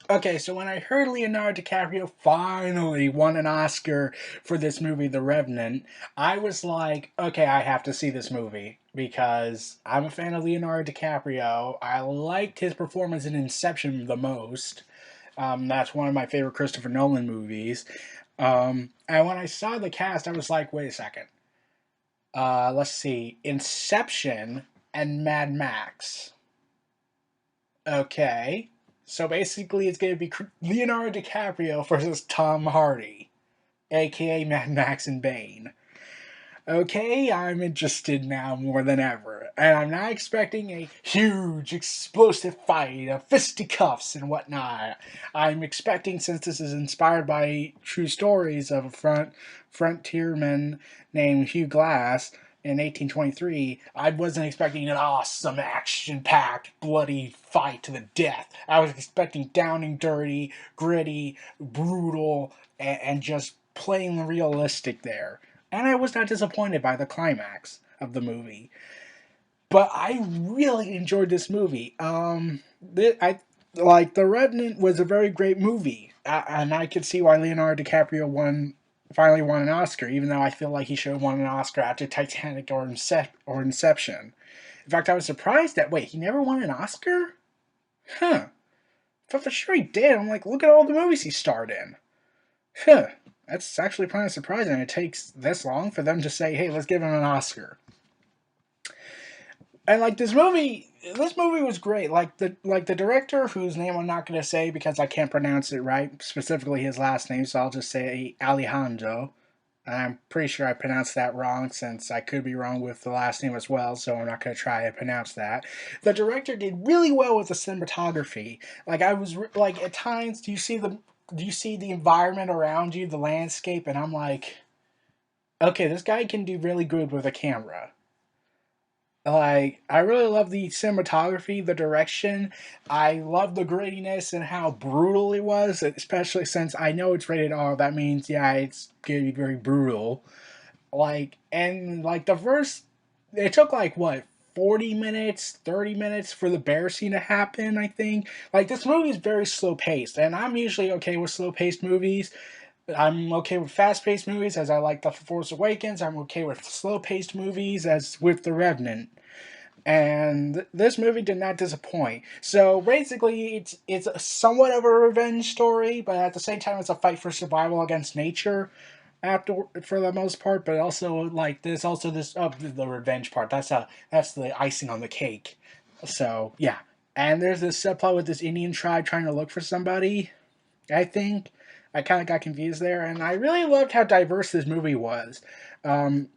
Okay, so when I heard Leonardo DiCaprio finally won an Oscar for this movie, The Revenant, I was like, okay, I have to see this movie because I'm a fan of Leonardo DiCaprio. I liked his performance in Inception the most. That's one of my favorite Christopher Nolan movies. And when I saw the cast, I was like, wait a second. Let's see. Inception and Mad Max. Okay. So basically, it's going to be Leonardo DiCaprio versus Tom Hardy, aka Mad Max and Bane. Okay, I'm interested now more than ever, and I'm not expecting a huge explosive fight of fisticuffs and whatnot. I'm expecting, since this is inspired by true stories of a frontierman named Hugh Glass in 1823, I wasn't expecting an awesome action-packed, bloody fight to the death. I was expecting down and dirty, gritty, brutal, and just plain realistic there, and I was not disappointed by the climax of the movie. But I really enjoyed this movie. I like The Revenant was a very great movie, and I could see why Leonardo DiCaprio finally won an Oscar, even though I feel like he should have won an Oscar after Titanic or Inception. In fact, I was surprised that wait, he never won an Oscar? Huh. But for sure he did. I'm like, look at all the movies he starred in. Huh. That's actually kind of surprising. It takes this long for them to say, "Hey, let's give him an Oscar." And like this movie was great. Like the director, whose name I'm not going to say because I can't pronounce it right, specifically his last name, so I'll just say Alejandro. I'm pretty sure I pronounced that wrong, since I could be wrong with the last name as well, so I'm not going to try to pronounce that. The director did really well with the cinematography. Like I was like at times, do you see the environment around you, the landscape, and I'm like, okay, this guy can do really good with a camera. Like, I really love the cinematography, the direction. I love the grittiness and how brutal it was, especially since I know it's rated R. That means, yeah, it's gonna be very brutal. And the first, it took like what, 40 minutes, 30 minutes for the bear scene to happen, I think. Like, this movie is very slow paced, and I'm usually okay with slow paced movies. I'm okay with fast paced movies, as I like The Force Awakens. I'm okay with slow paced movies, as with The Revenant, and this movie did not disappoint. So basically, it's somewhat of a revenge story, but at the same time, it's a fight for survival against nature. After, for the most part, but also like there's also this the revenge part. That's the icing on the cake. So yeah, and there's this subplot with this Indian tribe trying to look for somebody. I think I kind of got confused there, and I really loved how diverse this movie was. Um,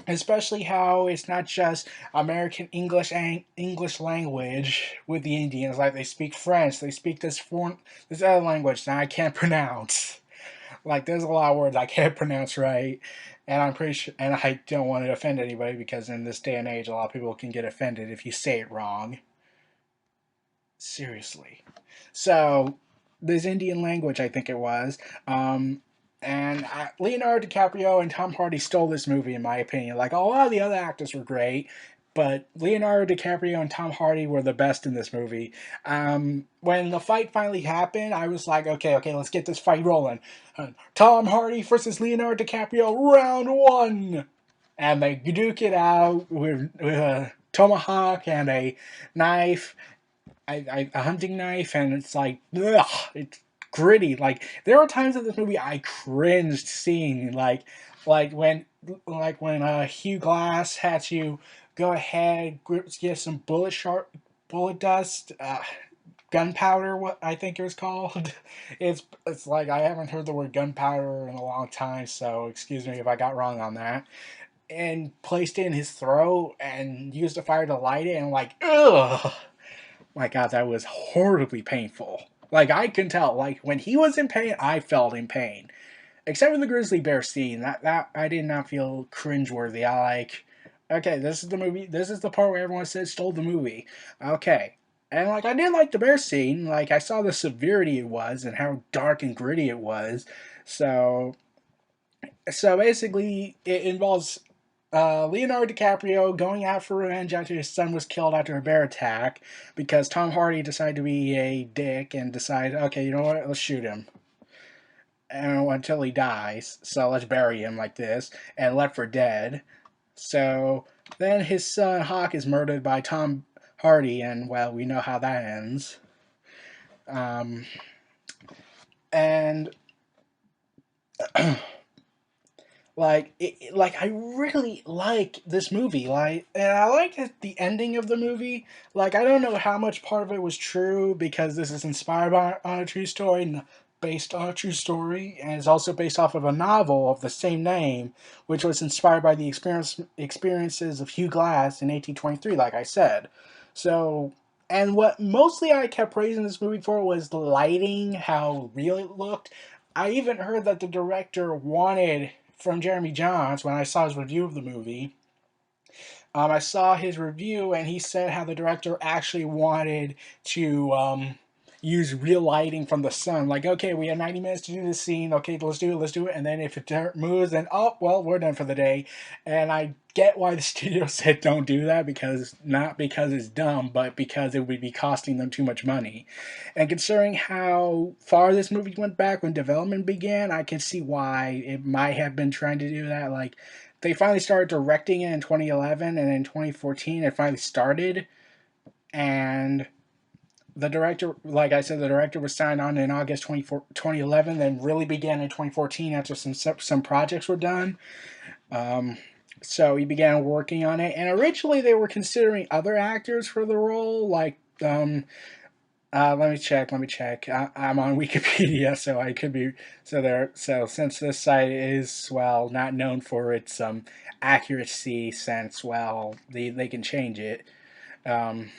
Especially how it's not just American English and English language with the Indians. Like they speak French, they speak this other language that I can't pronounce. Like there's a lot of words I can't pronounce right, and I'm pretty sure. And I don't want to offend anybody because in this day and age, a lot of people can get offended if you say it wrong. Seriously. So this Indian language, I think it was. Leonardo DiCaprio and Tom Hardy stole this movie, in my opinion. Like a lot of the other actors were great, but Leonardo DiCaprio and Tom Hardy were the best in this movie. When the fight finally happened, I was like, okay, let's get this fight rolling. Tom Hardy versus Leonardo DiCaprio, round one, and they duke it out with a tomahawk and a knife, a hunting knife, and it's like, ugh, it's gritty. Like there were times in this movie I cringed seeing, like when Hugh Glass had to go ahead get some bullet dust. Gunpowder, what I think it was called. It's like I haven't heard the word gunpowder in a long time, so excuse me if I got wrong on that. And placed it in his throat and used the fire to light it, and like, ugh, my God, that was horribly painful. Like I can tell, like when he was in pain, I felt in pain. Except for the grizzly bear scene, that I did not feel cringeworthy. I like, okay, this is the movie. This is the part where everyone says stole the movie. Okay, and like I did like the bear scene. Like I saw the severity it was and how dark and gritty it was. So basically, it involves Leonardo DiCaprio going out for revenge after his son was killed after a bear attack because Tom Hardy decided to be a dick and decided, okay, you know what, let's shoot him and until he dies. So let's bury him like this and left for dead. So then his son Hawk is murdered by Tom Hardy, and well, we know how that ends. Um, and like I really like this movie, like, and I like the ending of the movie. Like, I don't know how much part of it was true because this is inspired on a true story, based on a true story, and is also based off of a novel of the same name, which was inspired by the experiences of Hugh Glass in 1823, like I said. So, and what mostly I kept praising this movie for was the lighting, how real it looked. I even heard that the director wanted, from Jeremy Johns, when I saw his review of the movie, I saw his review and he said how the director actually wanted to use real lighting from the sun. Like, okay, we have 90 minutes to do this scene. Okay, let's do it, let's do it. And then if it moves, then, oh, well, we're done for the day. And I get why the studio said don't do that, because not because it's dumb, but because it would be costing them too much money. And considering how far this movie went back when development began, I can see why it might have been trying to do that. Like, they finally started directing it in 2011, and in 2014 it finally started. And the director, like I said, the director was signed on in August 2011, then really began in 2014 after some projects were done. Um, so he began working on it, and originally they were considering other actors for the role, like let me check. Let me check. I'm on Wikipedia, so I could be so there. So since this site is, well, not known for its accuracy, since, well, they can change it. Um,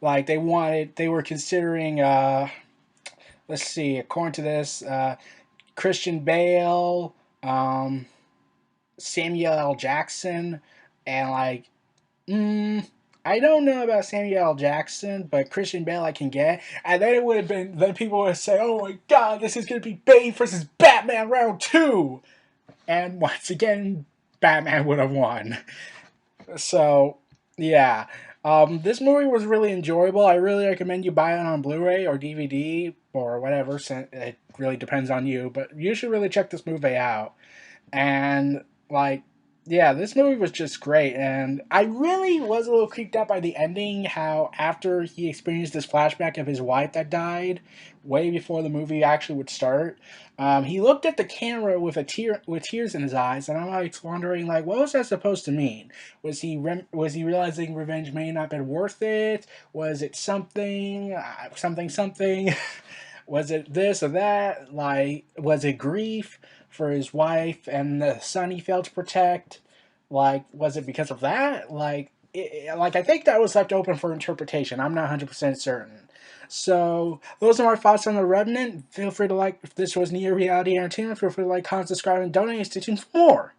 like they were considering. Let's see. According to this, Christian Bale, Samuel L. Jackson, and like, I don't know about Samuel L. Jackson, but Christian Bale I can get. And then it would have been, then people would say, oh my god, this is going to be Bane versus Batman round 2. And once again, Batman would have won. So, yeah. This movie was really enjoyable. I really recommend you buy it on Blu-ray or DVD or whatever. It really depends on you. But you should really check this movie out. And like, yeah, this movie was just great, and I really was a little creeped out by the ending. How after he experienced this flashback of his wife that died, way before the movie actually would start, he looked at the camera with with tears in his eyes, and I'm like wondering, like, what was that supposed to mean? Was he realizing revenge may not have been worth it? Was it something, something? Was it this or that? Like, was it grief for his wife and the son he failed to protect? Like, was it because of that? Like I think that was left open for interpretation. I'm not 100% certain. So, those are my thoughts on The Revenant. Feel free to like, if this was near reality entertainment, feel free to like, comment, subscribe, and donate. Stay tuned for more.